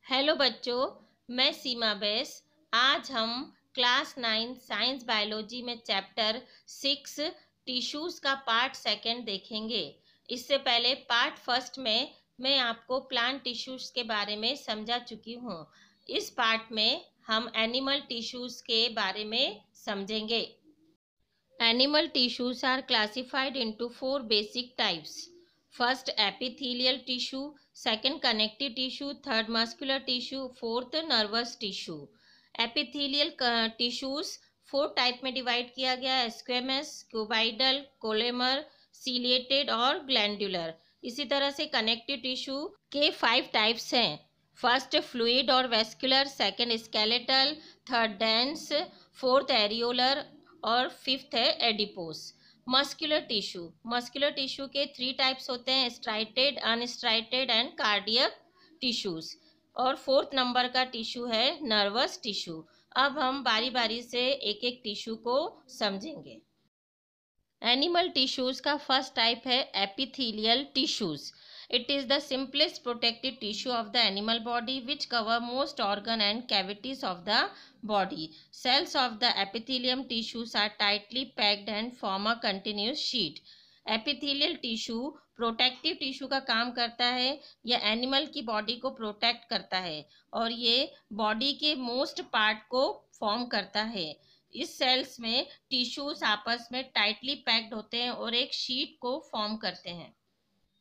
Hello बच्चों, मैं सीमा बैस। आज हम क्लास 9 साइंस बायोलॉजी में चैप्टर 6 टिश्यूज का पार्ट सेकंड देखेंगे। इससे पहले पार्ट फर्स्ट में मैं आपको प्लांट टिश्यूज के बारे में समझा चुकी हूँ। इस पार्ट में हम एनिमल टिश्यूज के बारे में समझेंगे। Animal tissues are classified into four basic types. First, epithelial tissue, second, connective tissue, third, muscular tissue, fourth, nervous tissue. Epithelial tissues four type में डिवाइड किया गया है: स्क्वेमस, क्यूबॉइडल, कोलेमर, सीलिएटेड और ग्लैंडुलर। इसी तरह से कनेक्टिव टिश्यू के 5 types हैं। फर्स्ट, फ्लूइड और vascular, second, skeletal, third, dense, fourth, areolar और फिफ्थ है एडिपोस। मस्कुलर टिश्यू के 3 टाइप्स होते हैं: striated, unstriated and cardiac tissues. और फोर्थ नंबर का टिश्यू है नर्वस टिश्यू। अब हम बारी बारी से एक एक टिश्यू को समझेंगे। एनिमल टिश्यूज का फर्स्ट टाइप है epithelial tissues. It is the simplest protective tissue of the animal body which cover most organ and cavities of the body. Cells of the epithelium tissues are tightly packed and form a continuous sheet. Epithelial tissue protective tissue का काम करता है। यह animal की body को protect करता है और ये बॉडी के मोस्ट पार्ट को फॉर्म करता है। इस सेल्स में टिश्यूज आपस में टाइटली पैक्ड होते हैं और एक शीट को फॉर्म करते हैं।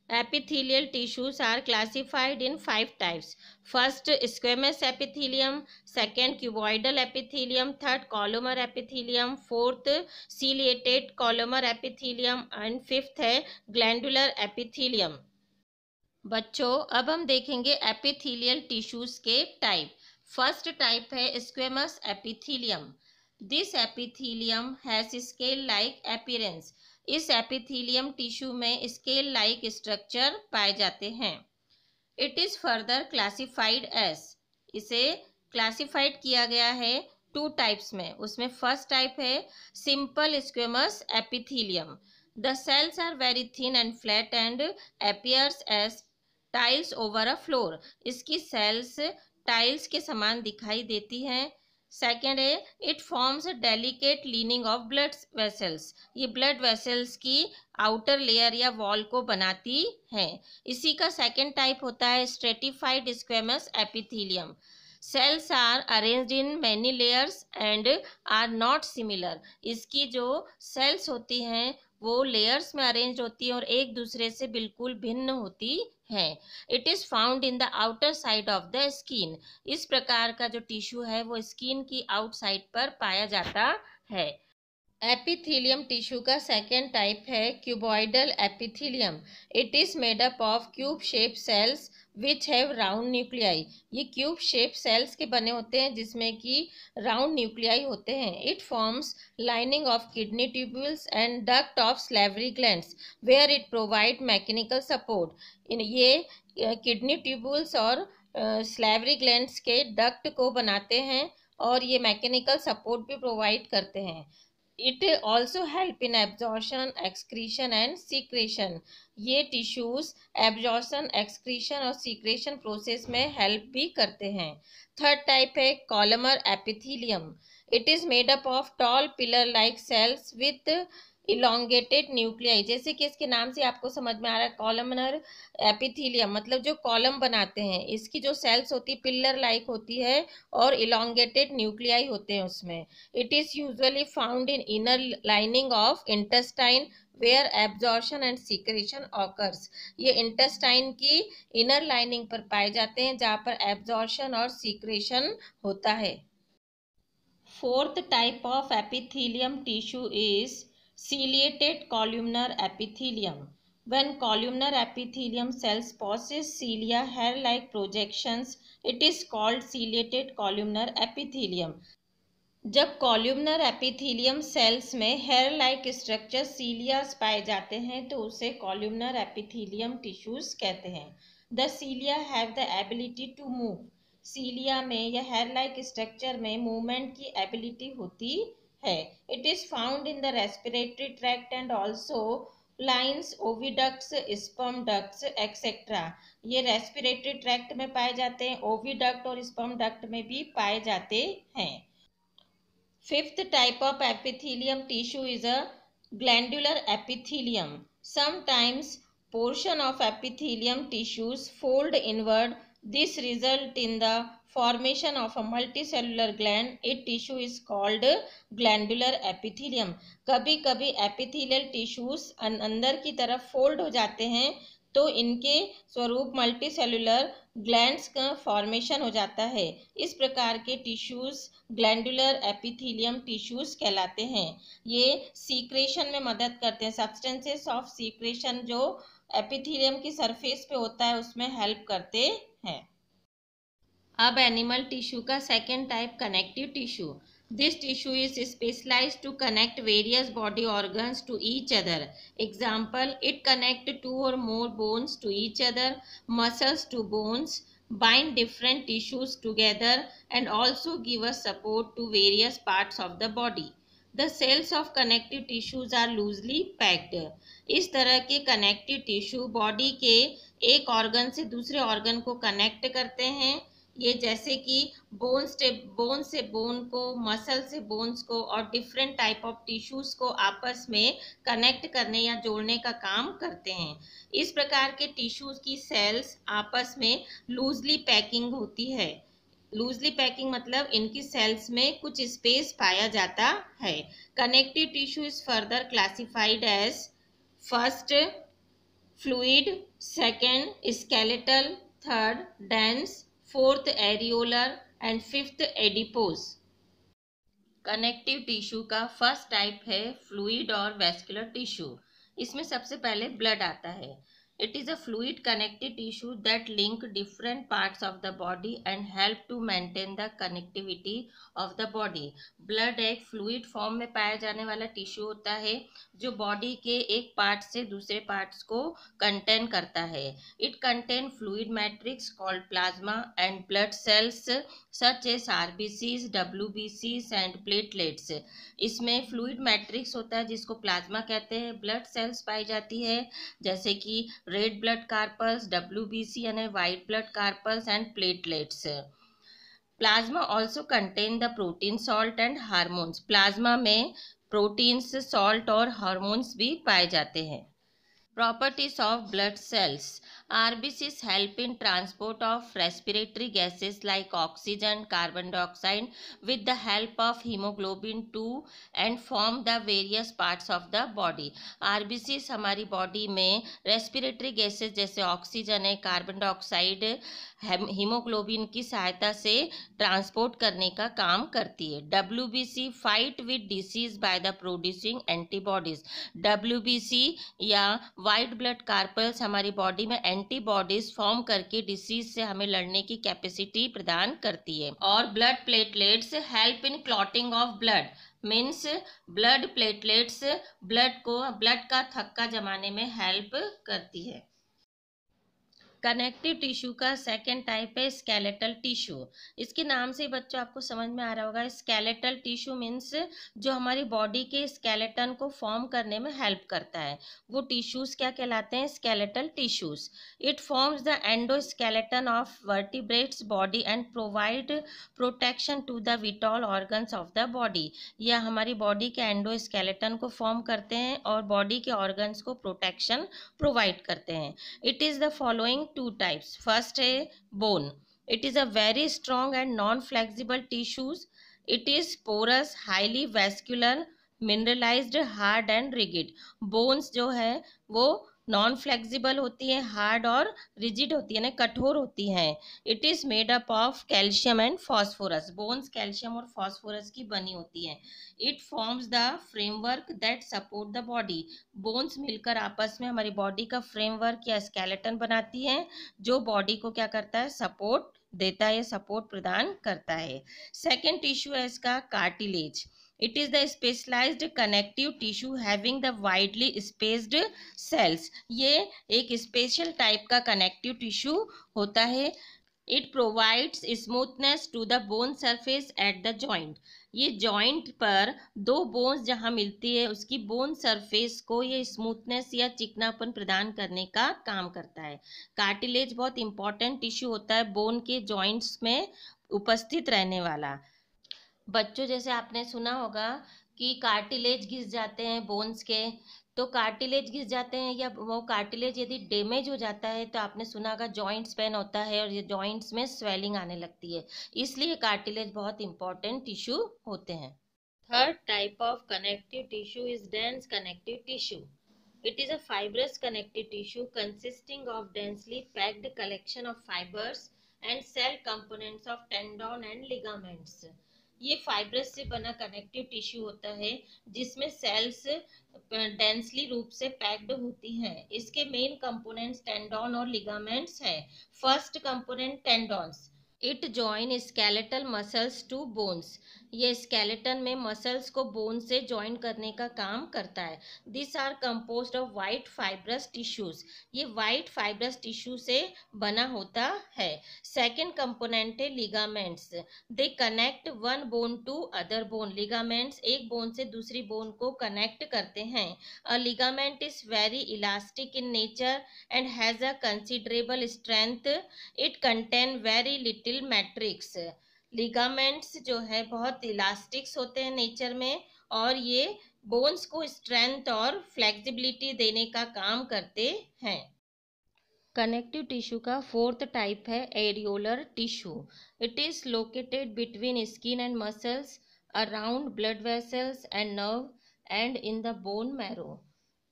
Epithelial tissues are classified in 5 types. First, squamous epithelium, second, cuboidal epithelium, third, columnar epithelium, fourth, ciliated columnar epithelium and fifth है glandular epithelium. बच्चों, अब हम देखेंगे एपिथेलियल टिश्यूज के टाइप। फर्स्ट टाइप है squamous epithelium. This epithelium has scale like appearance. इस epithelium tissue में scale like structure पाए जाते हैं। It is further classified as, इसे क्लासिफाइड किया गया है 2 टाइप्स में। उसमें फर्स्ट टाइप है simple squamous epithelium. The cells are very thin and flat and appears as tiles over a floor. इसकी सेल्स टाइल्स के समान दिखाई देती हैं। सेकेंड है it forms delicate lining of blood vessels. ये ब्लड वेसल्स की आउटर लेयर या वॉल को बनाती है। इसी का सेकेंड टाइप होता है stratified squamous epithelium. Cells are arranged in many layers and are not similar. इसकी जो सेल्स होती हैं वो लेयर्स में अरेंज होती है और एक दूसरे से बिल्कुल भिन्न होती है। It is found in the outer side of the skin. इस प्रकार का जो टिश्यू है वो स्किन की आउटसाइड पर पाया जाता है। एपिथेलियम टिश्यू का सेकेंड टाइप है cuboidal epithelium. It is made up of cube shape cells which have round nuclei. ये क्यूब शेप सेल्स के बने होते हैं जिसमें कि राउंड न्यूक्लियाई होते हैं। It forms lining of kidney tubules and duct of salivary glands where it provide mechanical support. ये किडनी ट्यूब्यूल्स और सैलिवरी ग्लैंड्स के डक्ट को बनाते हैं और ये मैकेनिकल सपोर्ट भी प्रोवाइड करते हैं। It also help in absorption, excretion and secretion. ये टिश्यूज एब्जॉर्प्शन, एक्सक्रीशन और सीक्रेशन प्रोसेस में हेल्प भी करते हैं। थर्ड टाइप है columnar epithelium. It is made up of tall pillar like sales with elongated nuclei. जैसे कि इसके नाम से आपको समझ में आ रहा है कॉलमनर एपिथेलियम मतलब जो कॉलम बनाते हैं। इसकी जो सेल्स होती है पिलर लाइक होती है और इलोंगेटेड न्यूक्लियाई होते हैं उसमें। It is usually found in inner lining of intestine where absorption and secretion occurs. ये इंटेस्टाइन की इनर लाइनिंग पर पाए जाते हैं जहाँ पर एब्जॉर्प्शन और सीक्रेशन होता है। Fourth type of epithelium tissue is ciliated columnar epithelium. When columnar epithelium cells possess cilia hair-like projections, it is called ciliated columnar epithelium. जब कॉल्यूमनर एपिथेलियम सेल्स में हेयर लाइक स्ट्रक्चर सीलियास पाए जाते हैं तो उसे कॉल्यूमनर एपिथेलियम टिश्यूज कहते हैं। The cilia have the ability to move. Cilia में या हेयर लाइक स्ट्रक्चर में मूवमेंट की एबिलिटी होती है। It is found in the respiratory tract and also lines, oviducts, sperm ducts etcetera, ये रेस्पिरेटरी ट्रैक्ट में पाए जाते हैं। ओविडक्ट और स्पर्म डक्ट में भी पाए जाते हैं। Fifth type of epithelium tissue is a glandular epithelium. Sometimes portion of epithelium tissues fold inward. This result in the formation of a multicellular gland. It tissue is called glandular epithelium. कभी कभी epithelial tissues अंदर की तरफ fold हो जाते हैं तो इनके स्वरूप मल्टी सेलुलर ग्लैंड्स का फॉर्मेशन हो जाता है। इस प्रकार के टिश्यूज ग्लैंडुलर एपिथेलियम टिश्यूज कहलाते हैं। ये सीक्रेशन में मदद करते हैं। सब्सटेंसेस ऑफ सीक्रेशन जो एपिथेलियम की सरफेस पे होता है उसमें हेल्प करते हैं। अब एनिमल टिश्यू का second type connective tissue. This tissue is specialized to connect various body organs to each other. Example, it connects two or more bones to each other, muscles to bones, bind different tissues together, and also give us support to various parts of the body. The cells of connective tissues are loosely packed. इस तरह के connective tissue body के एक organ से दूसरे organ को connect करते हैं। ये जैसे कि बोन से बोन को, मसल से बोन्स को और डिफरेंट टाइप ऑफ टिश्यूज को आपस में कनेक्ट करने या जोड़ने का काम करते हैं। इस प्रकार के टिश्यूज की सेल्स आपस में लूजली पैकिंग होती है। लूजली पैकिंग मतलब इनकी सेल्स में कुछ स्पेस पाया जाता है। Connective tissue is further classified as first fluid, second skeletal, third dense, fourth areolar and fifth adipose. Connective tissue का फर्स्ट टाइप है फ्लूइड और वेस्कुलर टिश्यू। इसमें सबसे पहले ब्लड आता है। It is a fluid connective tissue that link different parts of the body and help to maintain the connectivity of the body. Blood एक fluid form में पाया जाने वाला टिश्यू होता है जो बॉडी के एक पार्ट से दूसरे पार्ट्स को कंटेन करता है। It contain fluid matrix called plasma and blood cells such as RBCs, WBCs and platelets. इसमें फ्लूइड मैट्रिक्स होता है जिसको प्लाज्मा कहते हैं। ब्लड सेल्स पाई जाती है जैसे कि रेड ब्लड कार्पल्स, WBC यानी white blood carpals and platelets. Plasma also contain the protein, salt and hormones. Plasma में प्रोटीन्स, सॉल्ट और हार्मोन्स भी पाए जाते हैं। Properties of blood cells. RBCs help in transport of respiratory gases like oxygen, carbon dioxide with the help of hemoglobin 2 and form the various parts of the body. RBCs हमारी body में respiratory gases जैसे oxygen है, carbon dioxide, haemoglobin की सहायता से transport करने का काम करती है। WBC fight with disease by the producing antibodies. WBC या वाइट ब्लड कार्पल्स हमारी बॉडी में एंटीबॉडीज फॉर्म करके डिसीज से हमें लड़ने की कैपेसिटी प्रदान करती है। और blood platelets help in clotting of blood, means blood platelets blood का थक्का जमाने में हेल्प करती है। कनेक्टिव टिश्यू का सेकेंड टाइप है स्केलेटल टिश्यू। इसके नाम से बच्चों आपको समझ में आ रहा होगा, स्केलेटल टिश्यू मीन्स जो हमारी बॉडी के स्केलेटन को फॉर्म करने में हेल्प करता है वो टिश्यूज क्या कहलाते हैं? Skeletal tissues. It forms the endoskeleton of vertebrates body and provide protection to the vital organs of the body. यह हमारी बॉडी के एंडोस्केलेटन को फॉर्म करते हैं और बॉडी के ऑर्गन्स को प्रोटेक्शन प्रोवाइड करते हैं। It is the following two types. First है bone. It is a very strong and non-flexible tissues. It is porous, highly vascular, mineralized, hard and rigid. Bones जो है वो नॉन फ्लेक्सिबल होती है, hard और rigid होती है, यानी कठोर होती हैं। It is made up of calcium and phosphorus. Bones calcium और फॉस्फोरस की बनी होती हैं। It forms the framework that support the body. Bones मिलकर आपस में हमारी बॉडी का फ्रेमवर्क या स्केलेटन बनाती हैं जो बॉडी को क्या करता है? सपोर्ट देता है, सपोर्ट प्रदान करता है। सेकेंड टिश्यू है इसका cartilage. It is the specialized connective tissue having the widely spaced cells. ये एक स्पेशल टाइप का कनेक्टिव टिश्यू होता है it provides smoothness to the bone surface at the joint. ये जॉइंट पर दो बोन्स जहाँ मिलती है उसकी बोन सरफेस को ये स्मूथनेस या चिकनापन प्रदान करने का काम करता है। कार्टिलेज बहुत इंपॉर्टेंट टिश्यू होता है बोन के जॉइंट्स में उपस्थित रहने वाला। बच्चों, जैसे आपने सुना होगा कि कार्टिलेज घिस जाते हैं बोन्स के, तो कार्टिलेज घिस जाते हैं या वो कार्टिलेज यदि डैमेज हो जाता है तो आपने सुना होगा जॉइंट्स पेन होता है और ये जॉइंट्स में स्वेलिंग आने लगती है। इसलिए कार्टिलेज बहुत इंपॉर्टेंट टिश्यू होते हैं। Third type of connective tissue is dense connective tissue. It is a fibrous connective tissue consisting of densely packed collection of fibers and cell components of tendon and ligaments. ये fibrous से बना connective tissue होता है जिसमें sales densely रूप से packed होती हैं। इसके मेन कंपोनेंट्स टेंडोन और लिगामेंट्स हैं। First component tendons. It join skeletal muscles to bones. ये स्केलेटन में मसल्स को बोन से ज्वाइन करने का काम करता है। This are composed of white fibrous tissues. ये वाइट फाइब्रस टिश्यू से बना होता है। सेकेंड कंपोनेंट है ligaments. They connect one bone to other bone. Ligaments एक बोन से दूसरी बोन को कनेक्ट करते हैं। A ligament is very elastic in nature and has a considerable strength. It contain very little matrix. Ligaments जो है बहुत इलास्टिक्स होते हैं नेचर में और ये बोन्स को स्ट्रेंथ और फ्लेक्सिबिलिटी देने का काम करते हैं। कनेक्टिव टिश्यू का फोर्थ टाइप है areolar tissue. It is located between skin and muscles, around blood vessels and nerve and in the bone marrow.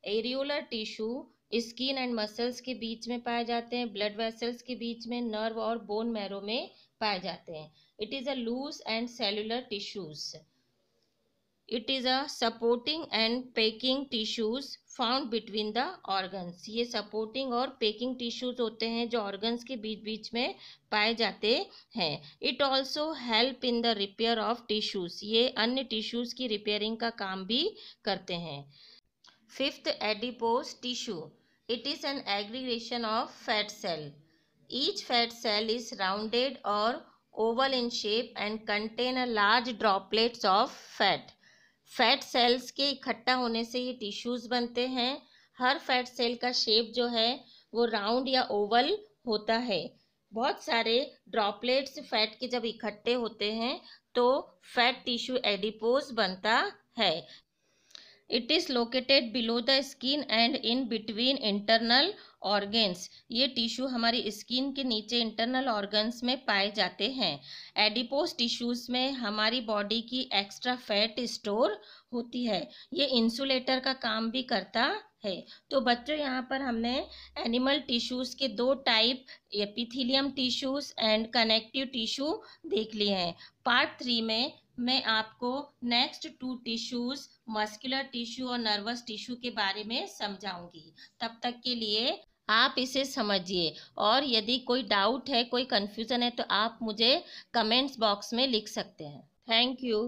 Areolar tissue skin and muscles के बीच में पाए जाते हैं, ब्लड वेसल्स के बीच में, नर्व और बोन मैरो में पाए जाते हैं। It is a loose and cellular tissues. It is a supporting and packing tissues found between the organs. ये सपोर्टिंग और पेकिंग टिश्यूज होते हैं जो ऑर्गन्स के बीच बीच में पाए जाते हैं। It also help in the repair of tissues. ये अन्य टिश्यूज की रिपेयरिंग का काम भी करते हैं। Fifth, adipose tissue. It is an aggregation of fat cell. Each fat cell is rounded और oval in shape and contain a large droplets of fat. Fat cells के इकट्ठा होने से ये टिश्यूज बनते हैं। हर फैट सेल का शेप जो है वो राउंड या ओवल होता है। बहुत सारे ड्रॉपलेट्स फैट के जब इकट्ठे होते हैं तो फैट टिश्यू एडिपोज बनता है। It is located below the skin and in between internal organs. ये टिश्यू हमारी स्किन के नीचे इंटरनल ऑर्गन्स में पाए जाते हैं। एडिपोज टिश्यूज में हमारी बॉडी की एक्स्ट्रा फैट स्टोर होती है। ये इंसुलेटर का काम भी करता है। तो बच्चों, यहाँ पर हमने एनिमल टिश्यूज के दो type, epithelium tissues and connective tissue देख लिए हैं। पार्ट 3 में मैं आपको नेक्स्ट 2 टिश्यूज, मस्कुलर टिश्यू और नर्वस टिश्यू के बारे में समझाऊंगी। तब तक के लिए आप इसे समझिए और यदि कोई डाउट है, कोई कंफ्यूजन है तो आप मुझे कमेंट्स बॉक्स में लिख सकते हैं। Thank you.